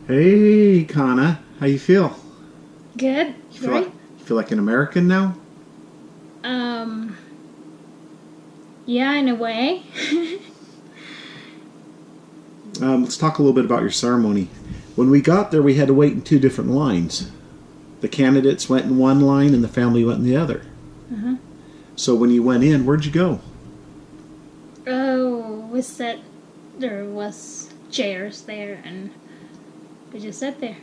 Hey, Kana, how you feel? Good, You feel like right? you feel like an American now? Um, yeah, in a way. Let's talk a little bit about your ceremony. When we got there, we had to wait in two different lines. The candidates went in one line, and the family went in the other. Uh-huh. So when you went in, where'd you go? Oh, we said there was chairs there, and we just sat there.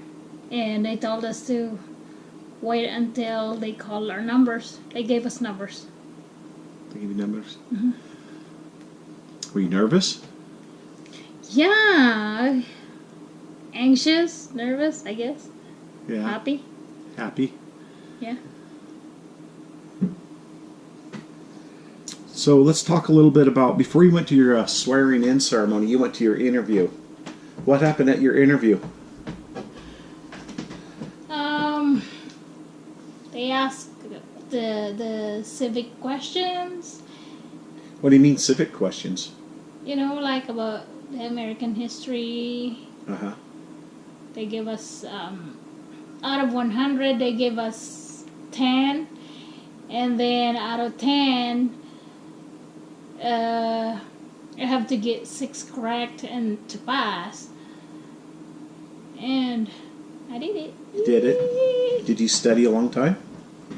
And they told us to wait until they called our numbers. They gave us numbers. They give you numbers. Mhm. Were you nervous? Yeah, anxious, nervous, I guess. Yeah. Happy. Happy. Yeah. So let's talk a little bit about before you went to your swearing-in ceremony. You went to your interview. What happened at your interview? Um, they asked the civic questions. What do you mean civic questions? Like about the American history. Uh huh. They give us, out of 100, they give us 10. And then out of 10, you have to get 6 correct and to pass. And I did it. You did it. Did you study a long time?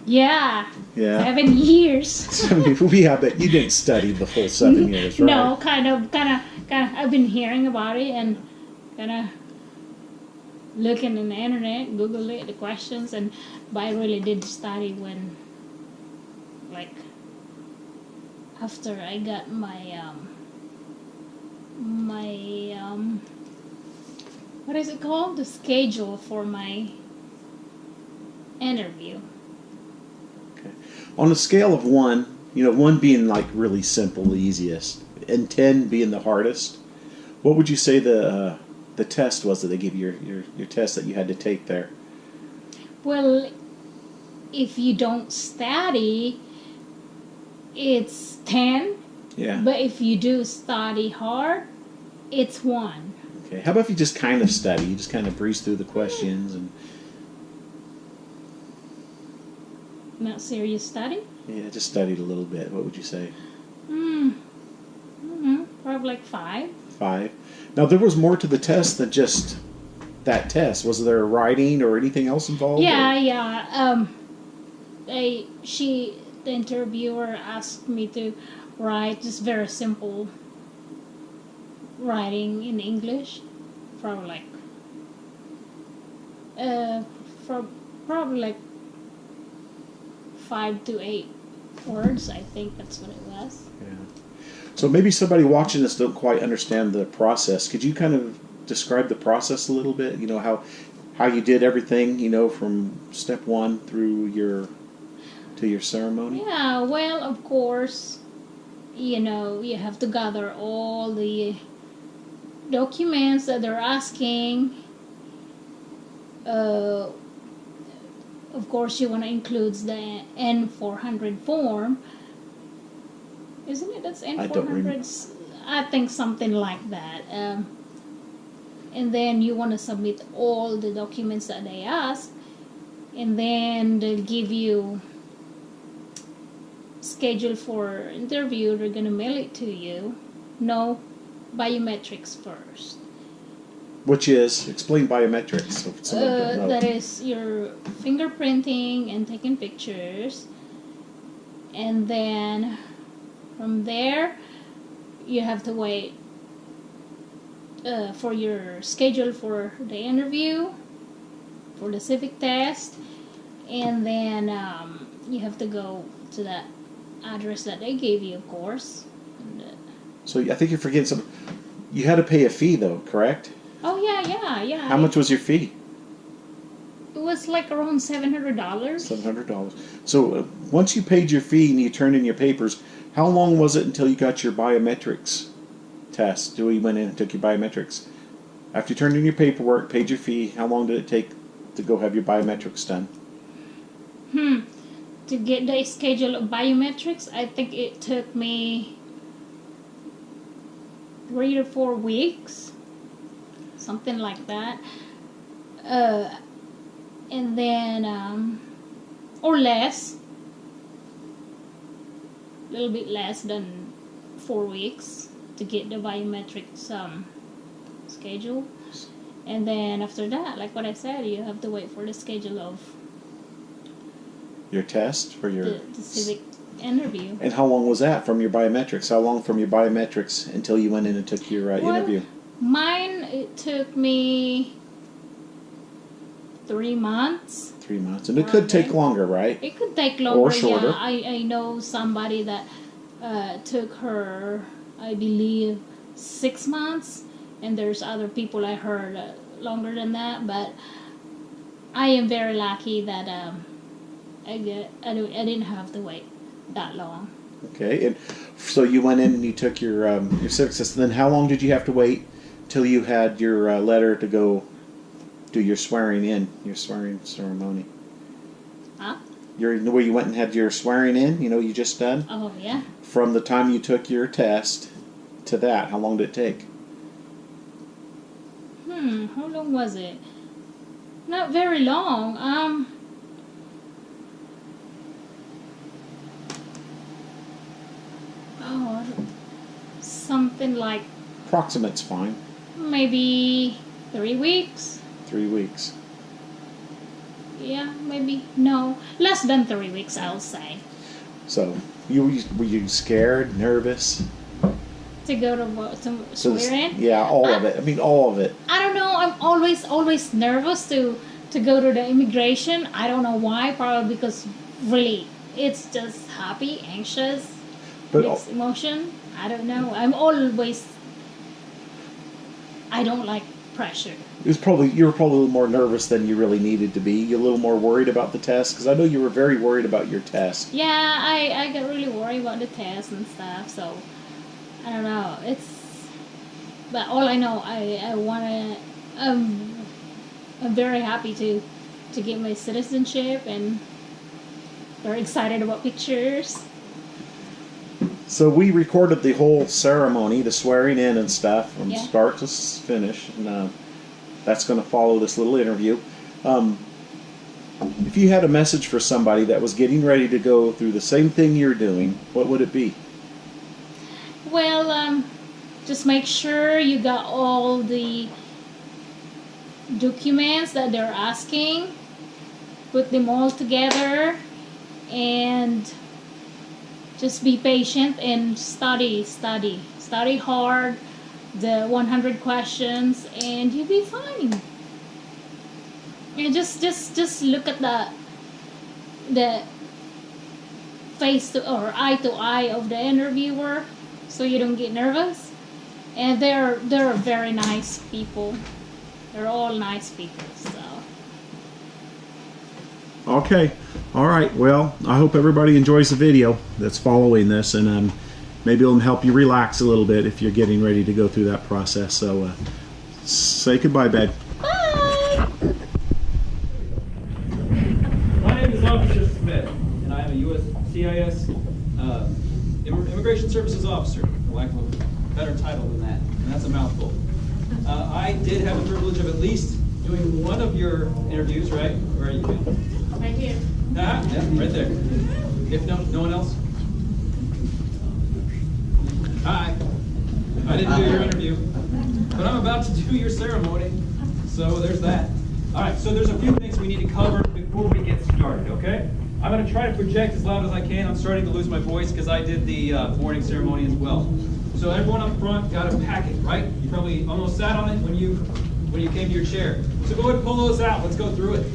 Yeah. Yeah. 7 years. Yeah, but you didn't study the full 7 years, right? No, kind of. I've been hearing about it and kind of looking in the internet, Google it, the questions, but I really did study when, like, after I got my what is it called? The schedule for my interview. Okay. On a scale of 1, 1 being like really simple, the easiest, and 10 being the hardest, what would you say the test was that they gave you, your test that you had to take there? Well, if you don't study, it's 10. Yeah. But if you do study hard, it's 1. Okay. How about if you just kind of study? You just kind of breeze through the questions and Not serious study? yeah, just studied a little bit. What would you say? Probably like 5. 5. Now there was more to the test than just that test. Was there writing or anything else involved? Yeah, or? yeah. The interviewer asked me to write just very simple writing in English, from like, from probably like 5 to 8 words. I think that's what it was. Yeah. So maybe somebody watching this don't quite understand the process. Could you kind of describe the process a little bit? How you did everything, from step 1 through to your ceremony? Yeah, well, of course, you have to gather all the documents that they're asking. Of course, you want to include the N400 form. Isn't it? That's I don't remember. N400. I think something like that. And then you want to submit all the documents that they ask. And then they'll give you schedule for interview. They're going to mail it to you. No, biometrics first. Which is, explain biometrics. So if someone don't know. That is your fingerprinting and taking pictures. And then from there, you have to wait for your schedule for the interview, for the civic test, and then you have to go to that address that they gave you, of course. And, So I think you're forgetting something. You had to pay a fee, though, correct? oh yeah. How much was your fee? It was like around $700. $700. So once you paid your fee and you turned in your papers, how long was it until you got your biometrics test? You went in and took your biometrics. After you turned in your paperwork, paid your fee, how long did it take to go have your biometrics done? To get the schedule of biometrics, I think it took me 3 or 4 weeks, something like that. And then or less, a little bit less than 4 weeks to get the biometrics schedule. And then after that, like what I said, you have to wait for the schedule of Your test for your... the civic interview. And how long was that from your biometrics? How long from your biometrics until you went in and took your interview? Mine, it took me 3 months. 3 months. And it could take longer, right? It could take longer, or shorter. Yeah. I know somebody that took her, I believe, 6 months. And there's other people I heard longer than that. But I am very lucky that I didn't have to wait that long. Okay. And so you went in and you took your civic test. And then how long did you have to wait till you had your letter to go do your swearing in, your swearing ceremony? Huh? Where you went and had your swearing in, you just done? Oh, yeah. From the time you took your test to that, how long did it take? How long was it? Not very long. Something like Approximate's fine. maybe 3 weeks. 3 weeks. Yeah, maybe. No, less than 3 weeks, I'll say. So, were you scared, nervous? To go to swear in? Yeah, all of it. I mean, all of it. I don't know. I'm always nervous to go to the immigration. I don't know why. Probably because really it's just happy, anxious, mixed emotion. I don't know. I don't like pressure. You were probably a little more nervous than you really needed to be. You're a little more worried about the test, because I know you were very worried about your test. Yeah, I got really worried about the test and stuff. So I don't know. But all I know, I'm very happy to get my citizenship and very excited about pictures. So we recorded the whole ceremony, the swearing in and stuff, from Yeah. start to finish, and that's going to follow this little interview. If you had a message for somebody that was getting ready to go through the same thing you're doing, what would it be? Well, just make sure you got all the documents that they're asking, put them all together, and just be patient and study hard the 100 questions, and you'll be fine. And just look at the face or eye to eye of the interviewer, so you don't get nervous. And they're very nice people. They're all nice people. So. Okay. All right. Well, I hope everybody enjoys the video that's following this, and maybe it'll help you relax a little bit if you're getting ready to go through that process. So say goodbye, babe. Bye. My name is Officer Smith, and I am a USCIS Immigration Services Officer, for lack of a better title than that, and that's a mouthful. I did have the privilege of at least doing one of your interviews, right? Where are you? Right here. Yeah, right there. If no one else? Hi. I didn't do your interview, but I'm about to do your ceremony, so there's that. All right, so there's a few things we need to cover before we get started, okay? I'm going to try to project as loud as I can. I'm starting to lose my voice because I did the morning ceremony as well. So everyone up front got a packet, right? You probably almost sat on it when you came to your chair. So go ahead and pull those out. Let's go through it.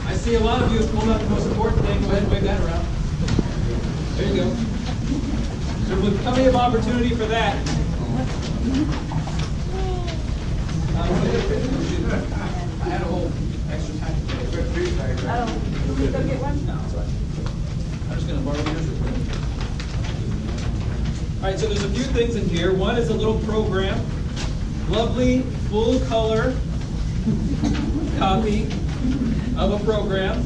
I see a lot of you have pulled out the most important thing. Go ahead and wave that around. There you go. So there's plenty of opportunity for that. I had a whole extra packet. Oh, you go get one? No, it's all right. I'm just going to borrow yours real quick. All right, so there's a few things in here. One is a little program. Lovely, full color copy of a program.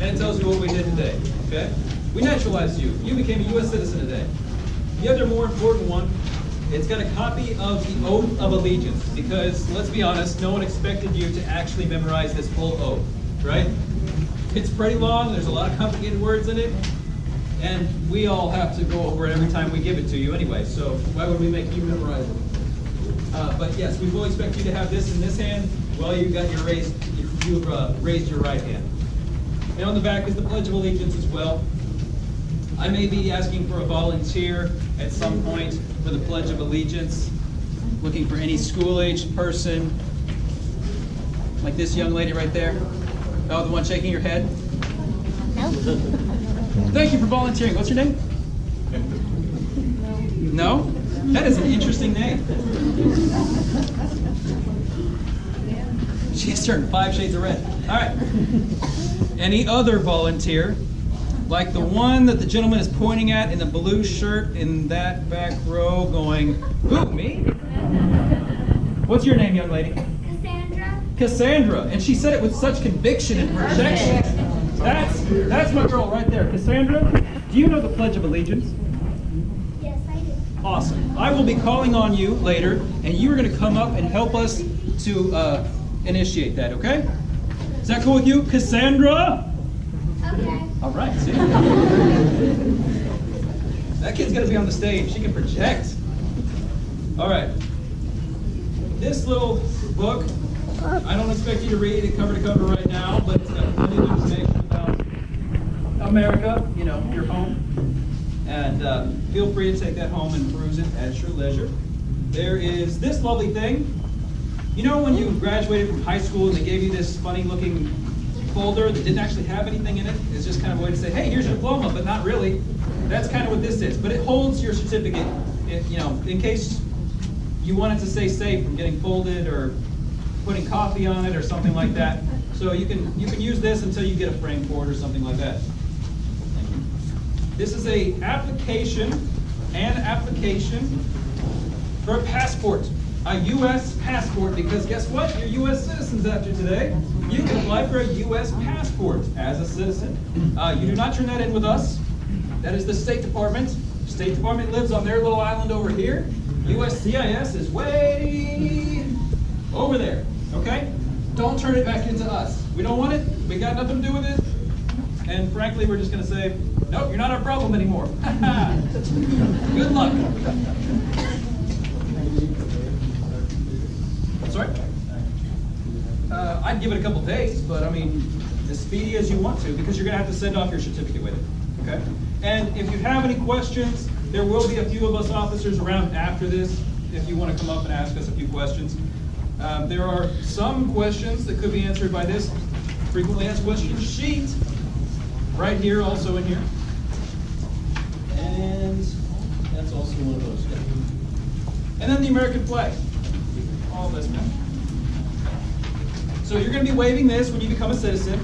And it tells you what we did today, okay? We naturalized you. You became a U.S. citizen today. The other more important one It's got a copy of the Oath of Allegiance, because let's be honest, no one expected you to actually memorize this full oath, right? It's pretty long, there's a lot of complicated words in it, and we all have to go over it every time we give it to you anyway, so why would we make you memorize it? But yes, we fully expect you to have this in this hand while you've raised your right hand. And on the back is the Pledge of Allegiance as well. I may be asking for a volunteer at some point for the Pledge of Allegiance, looking for any school-aged person, like this young lady right there. Oh, the one shaking your head? No. Thank you for volunteering. What's your name? No? That is an interesting name. She's turned 5 shades of red. All right. Any other volunteer, like the one that the gentleman is pointing at in the blue shirt in that back row going, who, me? What's your name, young lady? Cassandra. Cassandra. And she said it with such conviction and projection. That's my girl right there. Cassandra, do you know the Pledge of Allegiance? Yes, I do. Awesome. I will be calling on you later, and you are going to come up and help us to initiate that, okay? Is that cool with you, Cassandra? Okay. All right, see? That kid's going to be on the stage. She can project. All right. This little book, I don't expect you to read it cover to cover right now, but it's got plenty of information about America, you know, your home. And feel free to take that home and peruse it at your leisure. There is this lovely thing. You know when you graduated from high school and they gave you this funny looking folder that didn't actually have anything in it? It's just kind of a way to say, hey, here's your diploma, but not really. That's kind of what this is. But it holds your certificate, you know, in case you want it to stay safe from getting folded or putting coffee on it or something like that. So you can use this until you get a frame for it or something like that. Thank you. This is an application for a passport. A U.S. passport, because guess what? You're U.S. citizens after today. You can apply for a U.S. passport as a citizen. You do not turn that in with us. That is the State Department. The State Department lives on their little island over here. USCIS is way over there, okay? Don't turn it back into us. We don't want it. We got nothing to do with it. And frankly, we're just going to say, nope, you're not our problem anymore. Good luck. Sorry? I'd give it a couple days, but I mean, as speedy as you want to, because you're going to have to send off your certificate with it, okay? And if you have any questions, there will be a few of us officers around after this, if you want to come up and ask us a few questions. There are some questions that could be answered by this frequently asked questions sheet, right here, also in here. And that's also one of those. And then the American flag. All this now. So you're going to be waving this when you become a citizen.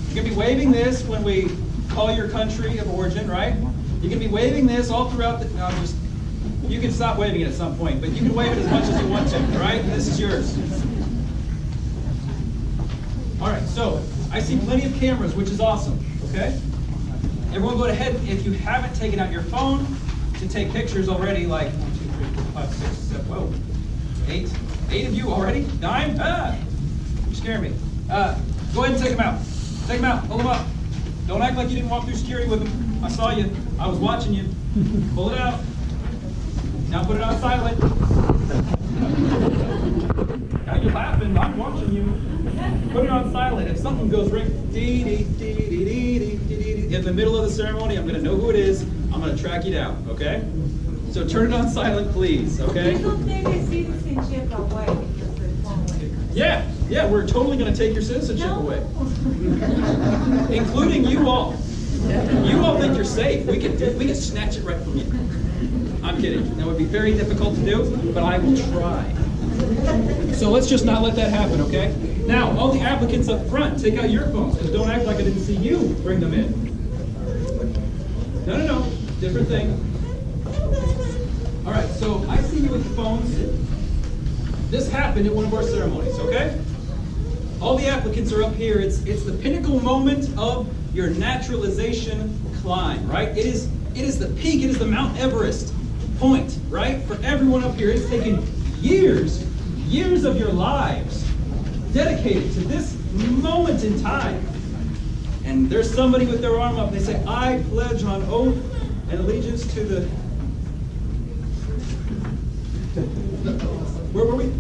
You're going to be waving this when we call your country of origin, right? You're going to be waving this all throughout the... No, you can stop waving it at some point, but you can wave it as much as you want to, right? This is yours. All right, so I see plenty of cameras, which is awesome, okay? Everyone go ahead, if you haven't taken out your phone to take pictures already, like 1, 2, 3, 4, 5, 6, 7, whoa. 8 of you already? 9? Ah! You scare me. Go ahead and take them out. Take them out. Pull them up. Don't act like you didn't walk through security with them. I saw you. I was watching you. Pull it out. Now put it on silent. Now you're laughing. I'm watching you. Put it on silent. If something goes ring, in the middle of the ceremony, I'm going to know who it is. I'm going to track you down. Okay? So turn it on silent, please, okay? People take their citizenship away because they're foreign. Yeah, we're totally going to take your citizenship away. Including you all. You all think you're safe. We can snatch it right from you. I'm kidding. That would be very difficult to do, but I will try. So let's just not let that happen, okay? Now, all the applicants up front, take out your phones, because don't act like I didn't see you bring them in. No. Different thing. All right, so I see you with the phones. This happened at one of our ceremonies, okay? All the applicants are up here. It's the pinnacle moment of your naturalization climb, right? It is the peak. It is the Mount Everest point, right? For everyone up here, it's taken years of your lives dedicated to this moment in time. And there's somebody with their arm up, they say, I pledge on oath and allegiance to the... Where were we?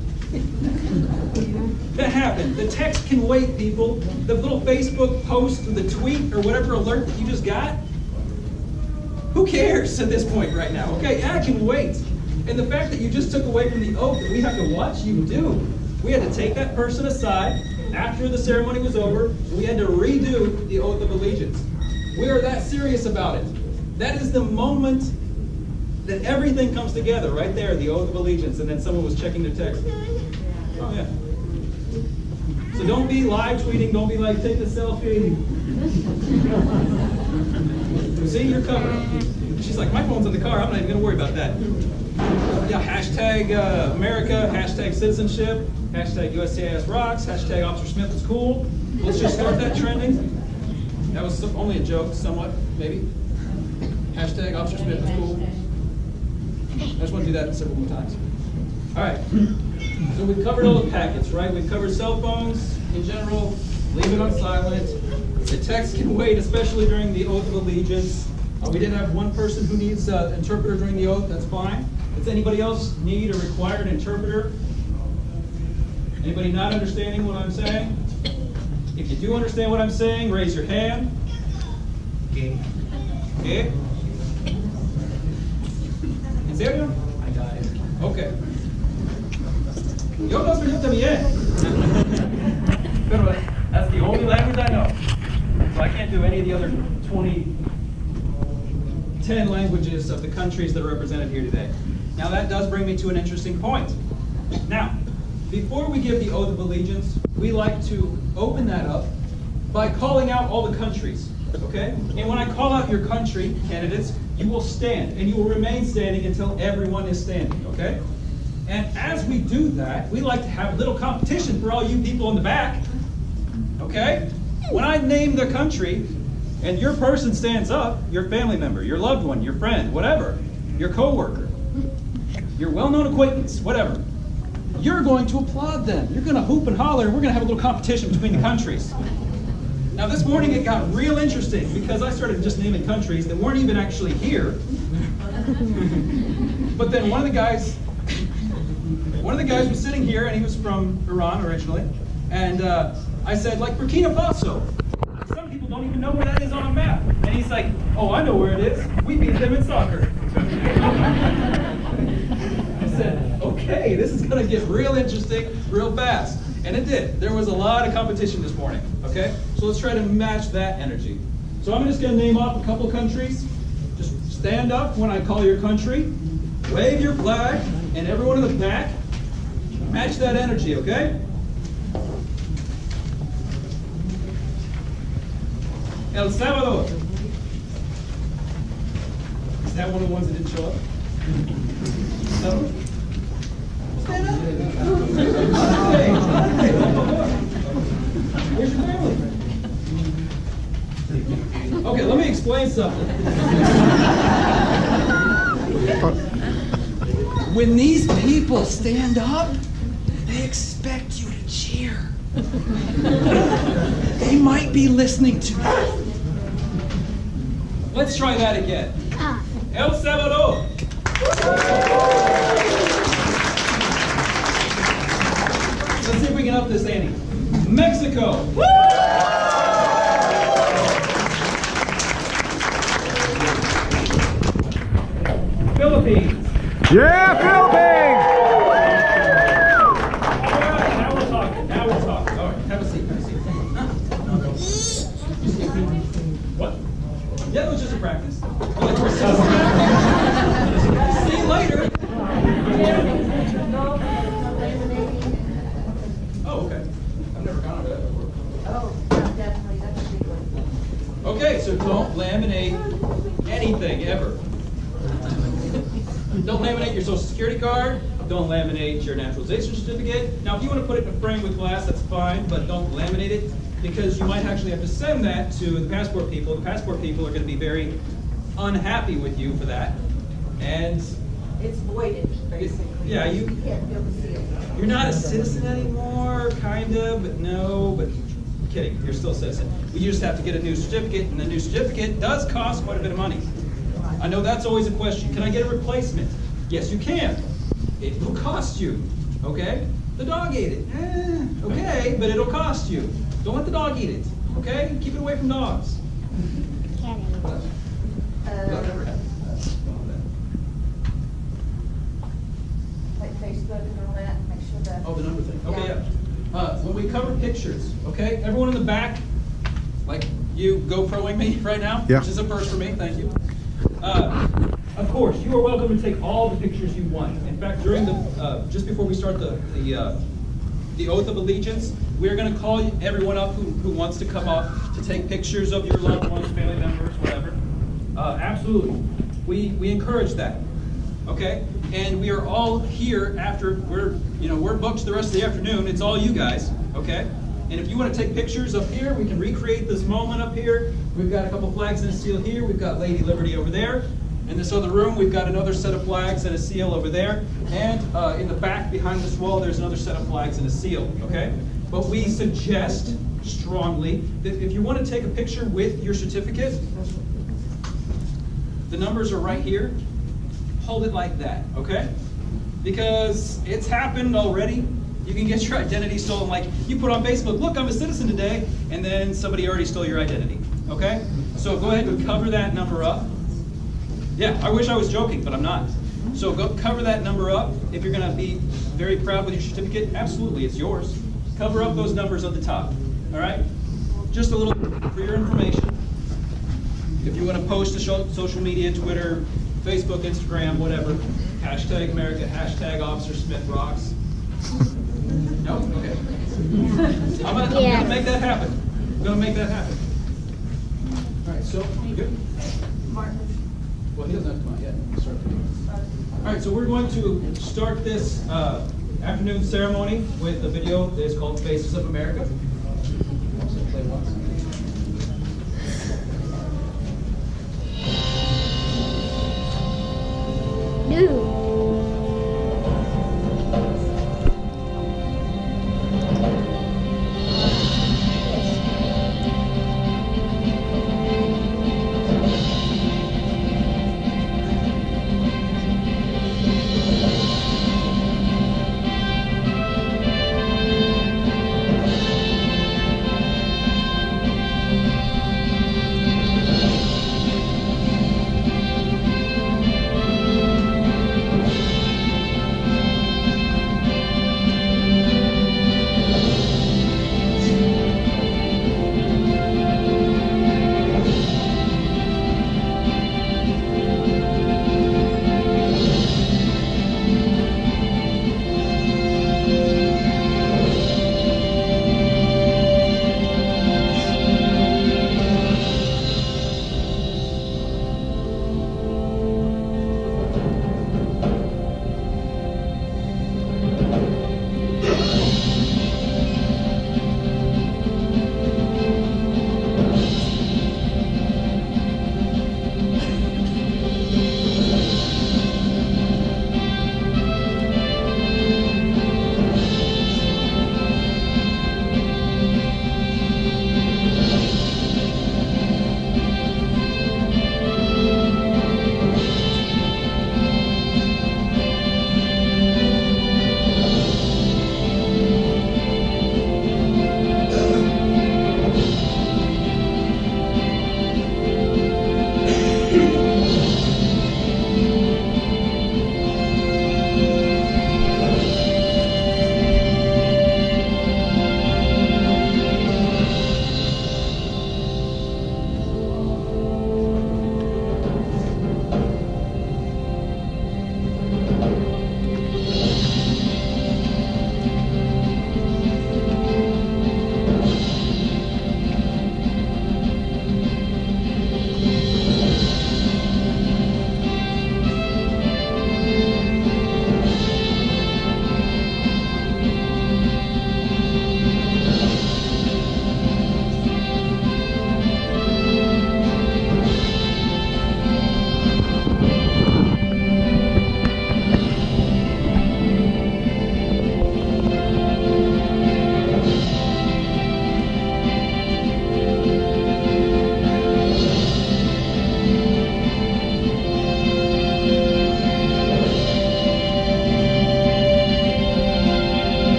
That happened. The text can wait, people. The little Facebook post or the tweet or whatever alert that you just got, who cares at this point right now? Okay, that can wait. And the fact that you just took away from the oath that we have to watch you do. We had to take that person aside after the ceremony was over. We had to redo the oath of allegiance. We are that serious about it. That is the moment that everything comes together right there, the oath of allegiance. And then someone was checking their text. Oh yeah. So don't be live tweeting. Don't be like, take a selfie. See, you're covered. She's like, my phone's in the car. I'm not even going to worry about that. Yeah, hashtag America, hashtag citizenship, hashtag USCIS rocks, hashtag Officer Smith is cool. Let's just start that trending. That was only a joke, somewhat, maybe. Hashtag Officer Smith is cool. I just want to do that several more times. All right. So we've covered all the packets, right? We've covered cell phones in general. Leave it on silent. The text can wait, especially during the oath of allegiance. We did have one person who needs an interpreter during the oath. That's fine. Does anybody else need or require an interpreter? Anybody not understanding what I'm saying? If you do understand what I'm saying, raise your hand. Okay. Okay. ¿En serio? I got it. Okay. Yo no sé también. Pero that's the only language I know. So I can't do any of the other 10 languages of the countries that are represented here today. Now that does bring me to an interesting point. Now, before we give the oath of allegiance, we like to open that up by calling out all the countries, okay? And when I call out your country, candidates, you will stand, and you will remain standing until everyone is standing, okay? And as we do that, we like to have a little competition for all you people in the back, okay? When I name the country, and your person stands up, your family member, your loved one, your friend, whatever, your coworker, your well-known acquaintance, whatever, you're going to applaud them. You're going to hoop and holler, and we're going to have a little competition between the countries. Now this morning it got real interesting because I started just naming countries that weren't even actually here. But then one of the guys was sitting here, and he was from Iran originally, and I said, like Burkina Faso. Some people don't even know where that is on a map. And he's like, oh, I know where it is. We beat them in soccer. I said, okay, this is going to get real interesting real fast. And it did. There was a lot of competition this morning, okay? So let's try to match that energy. So I'm just going to name off a couple countries. Just stand up when I call your country, wave your flag, and everyone in the back, match that energy, okay? El Salvador. Is that one of the ones that didn't show up? No? Stand up. Hey, where's your family? Okay, let me explain something. When these people stand up, they expect you to cheer. They might be listening to you. Let's try that again. El Salvador. Let's see if we can up this ante. Mexico. Philippines. Yeah, Philippines! All right, now we're talking. Now we're talking. All right, have a seat. Have a seat. What? Yeah, it was just a practice. See you later. Oh, okay. I've never counted that before. Oh, definitely, that's a big one. Okay, so don't laminate anything ever. Don't laminate your social security card. Don't laminate your naturalization certificate. Now, if you want to put it in a frame with glass, that's fine, but don't laminate it because you might actually have to send that to the passport people. The passport people are going to be very unhappy with you for that. And It's voided, basically. Yeah, you can't be able to see it. you're not a citizen anymore, kinda, but no, but kidding, you're still a citizen. You just have to get a new certificate, and the new certificate does cost quite a bit of money. I know that's always a question. Can I get a replacement? Yes, you can. It will cost you, okay? The dog ate it. Okay, but it'll cost you. Don't let the dog eat it, okay? Keep it away from dogs. Like Facebook and all that, make sure that. Oh, the number thing. Okay, yeah. When we cover pictures, okay, everyone in the back, like you GoProing me right now, Yeah. which is a first for me, thank you. Of course, you are welcome to take all the pictures you want. In fact, during the, just before we start the Oath of Allegiance, we're going to call everyone up who wants to come up to take pictures of your loved ones, family members, whatever. Absolutely. We encourage that. Okay? And we are all here after we're booked the rest of the afternoon. It's all you guys, okay? And if you want to take pictures up here, we can recreate this moment up here. We've got a couple flags and a seal here. We've got Lady Liberty over there. In this other room, we've got another set of flags and a seal over there. And in the back behind this wall, there's another set of flags and a seal, okay? But we suggest strongly that if you want to take a picture with your certificate, the numbers are right here. Hold it like that, okay? Because it's happened already. You can get your identity stolen. Like you put on Facebook, look, I'm a citizen today, and then somebody already stole your identity, okay? So go ahead and cover that number up. Yeah, I wish I was joking, but I'm not. So go cover that number up. If you're gonna be very proud with your certificate, absolutely, it's yours. Cover up those numbers at the top, all right? Just a little for your information. If you want to post to social media, Twitter, Facebook, Instagram, whatever, hashtag America, hashtag Officer Smith rocks. No? Okay. I'm gonna make that happen. I'm gonna make that happen. All right, so, you good? Martin. Well, he doesn't have to come out yet. Start. All right, so we're going to start this afternoon ceremony with a video that is called Faces of America. Play once. No.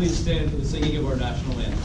please stand for the singing of our national anthem.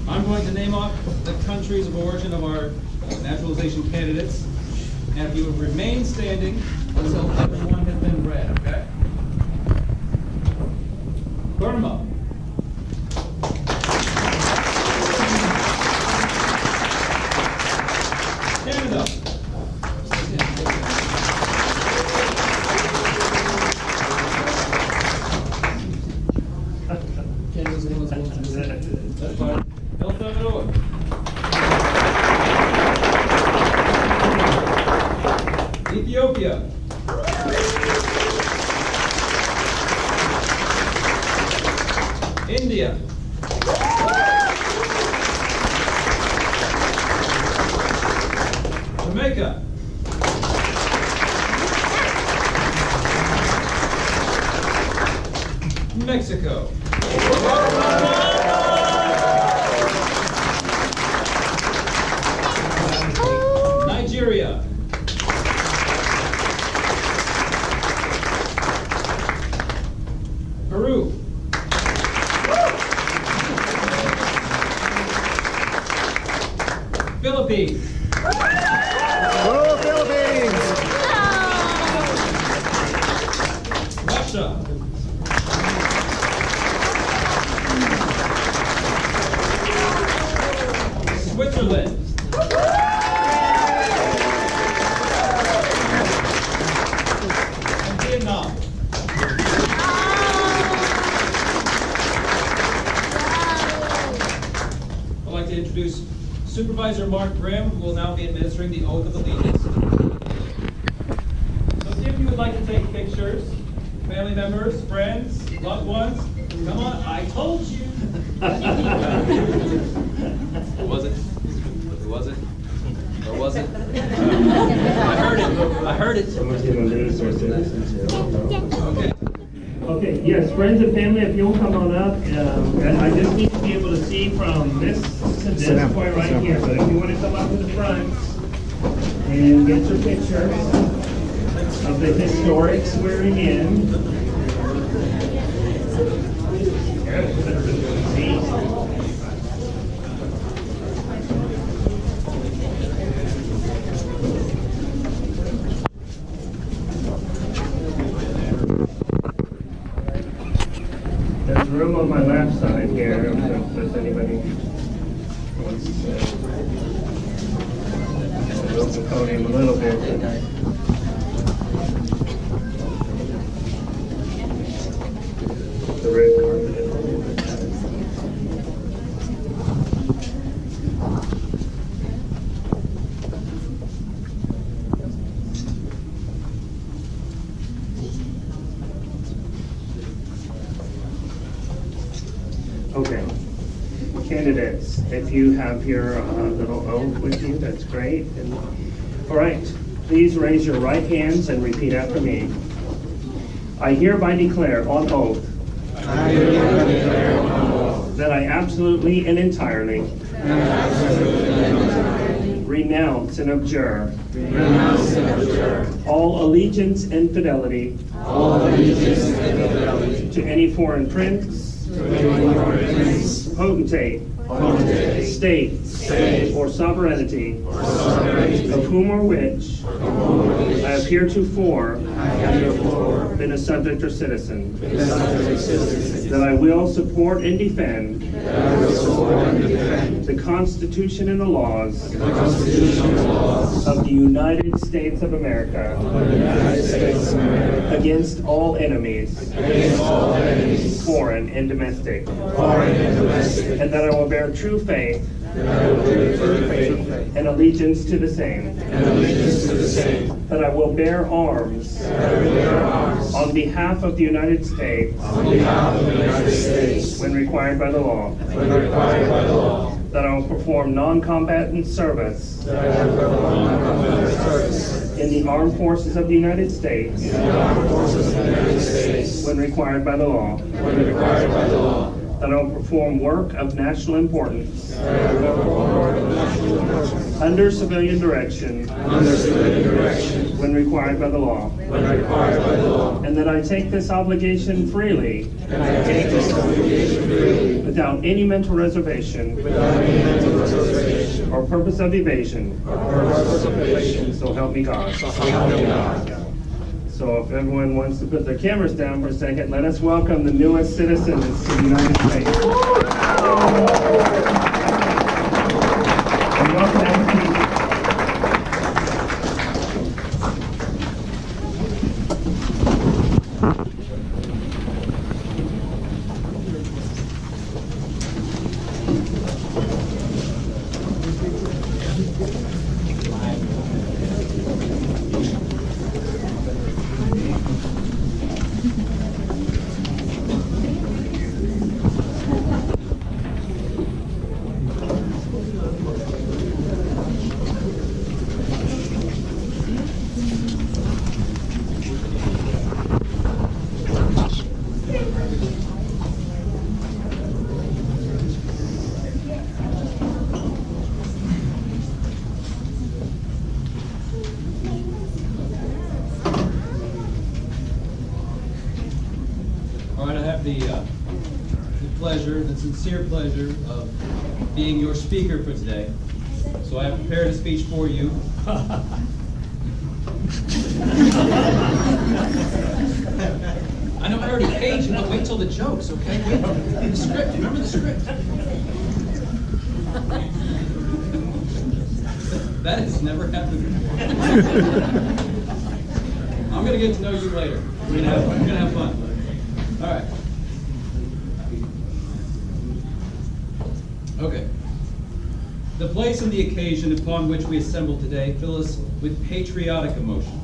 I'm going to name off the countries of origin of our naturalization candidates, and if you would remain standing until everyone has been read, okay? Burma. Canada. That's fine. El Salvador. Ethiopia. India. Jamaica. Mexico. Nigeria. Peru. Philippines. Go Philippines! Russia. Switzerland. And Vietnam. I'd like to introduce Supervisor Mark Grimm, who will now be administering the oath of allegiance. So see if you would like to take pictures, family members, friends, loved ones. Come on, I told you. Was it? Was it? Or was it? I heard it. I heard it. Okay. Okay, yes, friends and family, if you'll come on up, I just need to be able to see from this to this point right here, but if you want to come up to the front and get your picture of the historic swearing in. There's room on my left side here, if there's anybody who wants to move the podium a little bit. The red carpet. Okay. Candidates, if you have your little oath with you, that's great. And, all right, please raise your right hands and repeat after me. I hereby declare on oath that I absolutely and entirely renounce and abjure all allegiance and fidelity to any foreign prince, potentate, state, or sovereignty, of whom or which I have heretofore been a subject or citizen, that I will support and defend the Constitution and the laws of the United States of America against all enemies, foreign and domestic, and that I will bear true faith and allegiance to the same, that I will bear arms on behalf of the United States when required by the law, that I will perform non-combatant service in the armed forces of the United States when required by the law, that I will perform work of national importance under civilian direction when required by the law, and that I take this obligation freely without any mental reservation or purpose of evasion. So help me God. So if everyone wants to put their cameras down for a second, let us welcome the newest citizens to the United States. And welcome everybody. The sincere pleasure of being your speaker for today. So I have prepared a speech for you. I know I already paged you, but wait till the jokes, okay? Wait, the script, remember the script. That has never happened before. I'm gonna get to know you later. We're gonna have fun. All right. Okay. The place and the occasion upon which we assemble today fill us with patriotic emotion.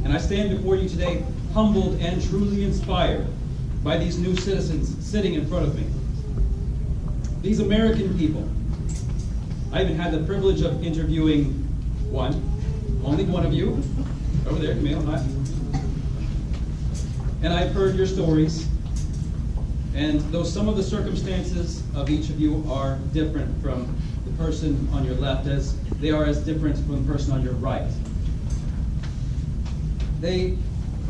And I stand before you today humbled and truly inspired by these new citizens sitting in front of me. These American people. I even had the privilege of interviewing only one of you, over there, male, hi. And I've heard your stories. And though some of the circumstances of each of you are different from the person on your left, as they are as different from the person on your right. They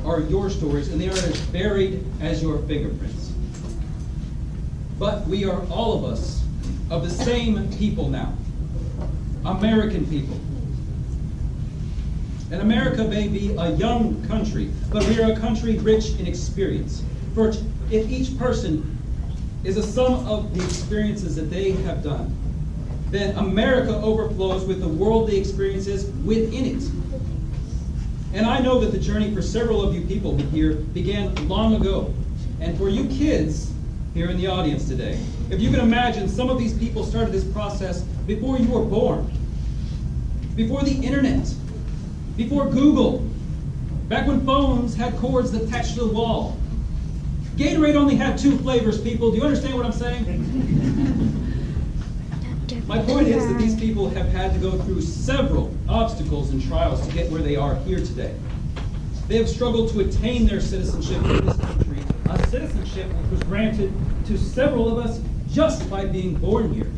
are your stories, and they are as varied as your fingerprints. But we are all of us of the same people now, American people. And America may be a young country, but we are a country rich in experience. For if each person is a sum of the experiences that they have done, then America overflows with the worldly experiences within it. And I know that the journey for several of you people here began long ago. And for you kids here in the audience today, if you can imagine, some of these people started this process before you were born, before the internet, before Google, back when phones had cords that attached to the wall. Gatorade only had 2 flavors, people. Do you understand what I'm saying? My point is that these people have had to go through several obstacles and trials to get where they are here today. They have struggled to attain their citizenship in this country, a citizenship which was granted to several of us just by being born here.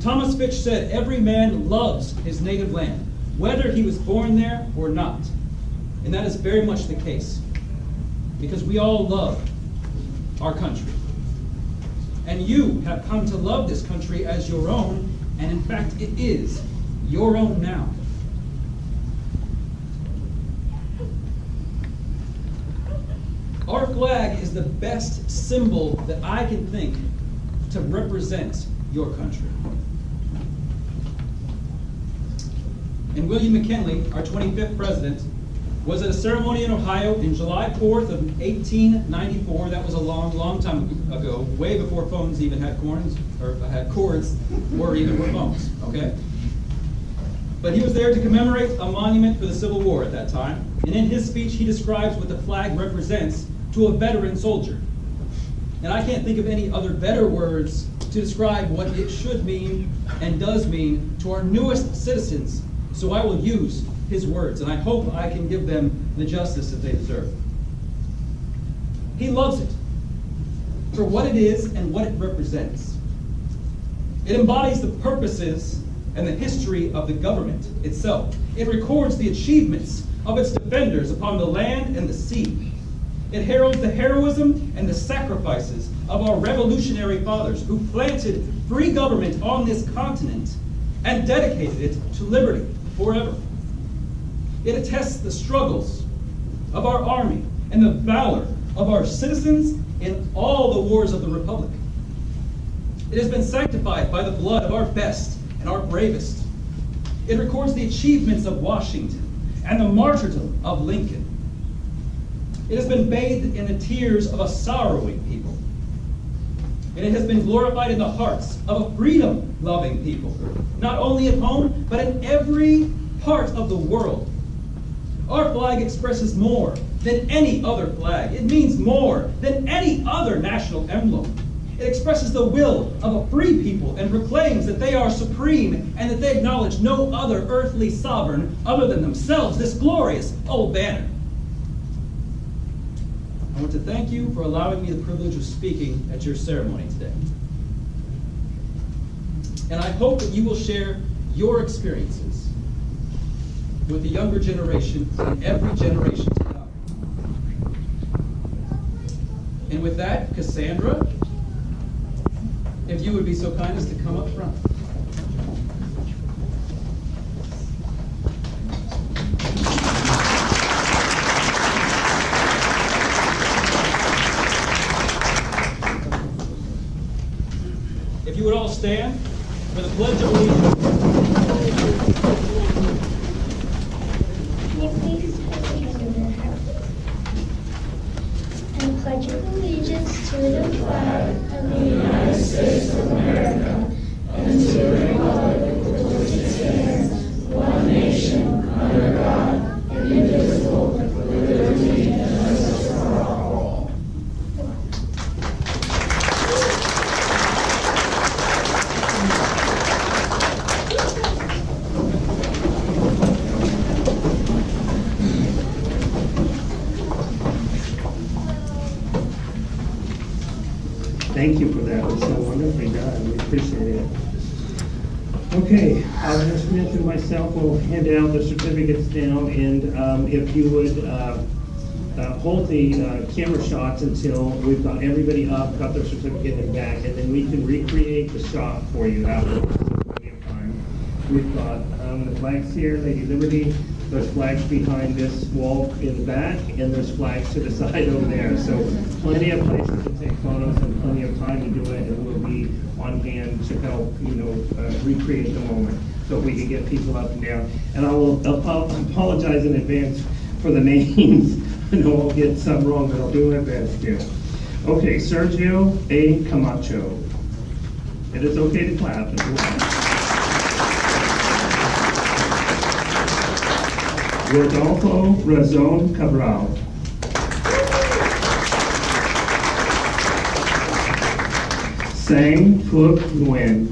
Thomas Fitch said, "Every man loves his native land, whether he was born there or not." And that is very much the case, because we all love our country. And you have come to love this country as your own, and in fact, it is your own now. Our flag is the best symbol that I can think to represent your country. And William McKinley, our 25th president, was at a ceremony in Ohio in July 4th of 1894. That was a long, long time ago, way before phones even had cords, or even were phones, okay? But he was there to commemorate a monument for the Civil War at that time. And in his speech, he describes what the flag represents to a veteran soldier. And I can't think of any other better words to describe what it should mean and does mean to our newest citizens. So I will use his words, and I hope I can give them the justice that they deserve. He loves it for what it is and what it represents. It embodies the purposes and the history of the government itself. It records the achievements of its defenders upon the land and the sea. It heralds the heroism and the sacrifices of our revolutionary fathers who planted free government on this continent and dedicated it to liberty forever. It attests the struggles of our army and the valor of our citizens in all the wars of the Republic. It has been sanctified by the blood of our best and our bravest. It records the achievements of Washington and the martyrdom of Lincoln. It has been bathed in the tears of a sorrowing people. And it has been glorified in the hearts of a freedom-loving people, not only at home, but in every part of the world. Our flag expresses more than any other flag. It means more than any other national emblem. It expresses the will of a free people and proclaims that they are supreme and that they acknowledge no other earthly sovereign other than themselves, this glorious old banner. I want to thank you for allowing me the privilege of speaking at your ceremony today. And I hope that you will share your experiences with the younger generation and every generation to come. And with that, Cassandra, if you would be so kind as to come up front. If you would all stand for the Pledge of Allegiance. And pledge of allegiance to the flag of the United States of America and to the republic for which it stands, one nation, under God, indivisible, with liberty and justice for all. Thank you for that. It was so wonderfully done. We appreciate it. Okay, I'll just mention myself. We'll hand out the certificates now, and if you would hold the camera shots until we've got everybody up, got their certificate and back, and then we can recreate the shot for you afterwards. Plenty of time. We've got the flags here, Lady Liberty. There's flags behind this wall in the back, and there's flags to the side over there. So plenty of places to take photos and plenty of time to do it, and we'll be on hand to help, recreate the moment so we can get people up and down. And I will apologize in advance for the names. I know I'll get some wrong, but I'll do my best here. Okay, Sergio A. Camacho. It is okay to clap as well. Rodolfo Razon Cabral. Sang Phuc Nguyen.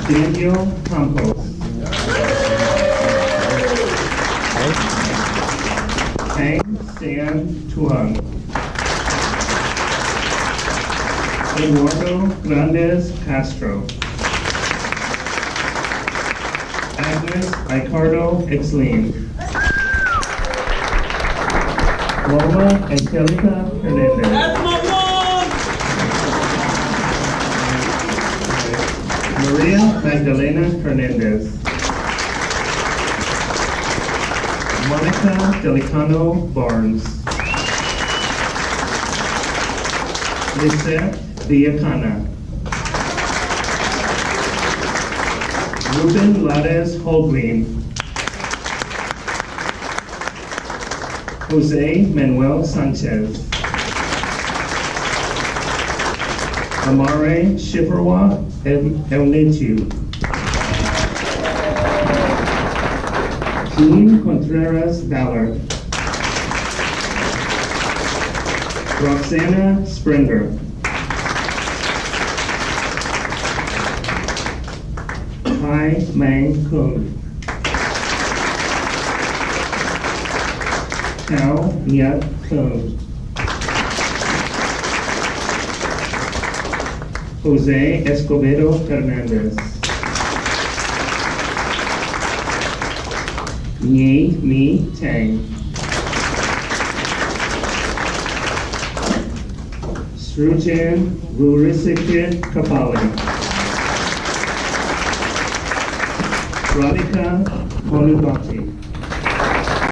Daniel Campos. Hang San Tuang. Eduardo Grandes Castro. Agnes Ricardo Exlin. Lola Angelica Hernandez. That's my mom! Maria Magdalena Hernandez. Monica Delicano Barnes. Lisette Villacana. Ruben Lades Holguin. Jose Manuel Sanchez. Amare Shiverwa Elnetu. Jean Contreras Ballard. Roxana Springer. Hai Mang Kung. Cao Nyat Kung. Jose Escobedo Fernandez. Nhi Mi Tang. Srujan Rurisikit Kapali. Radhika Molubati.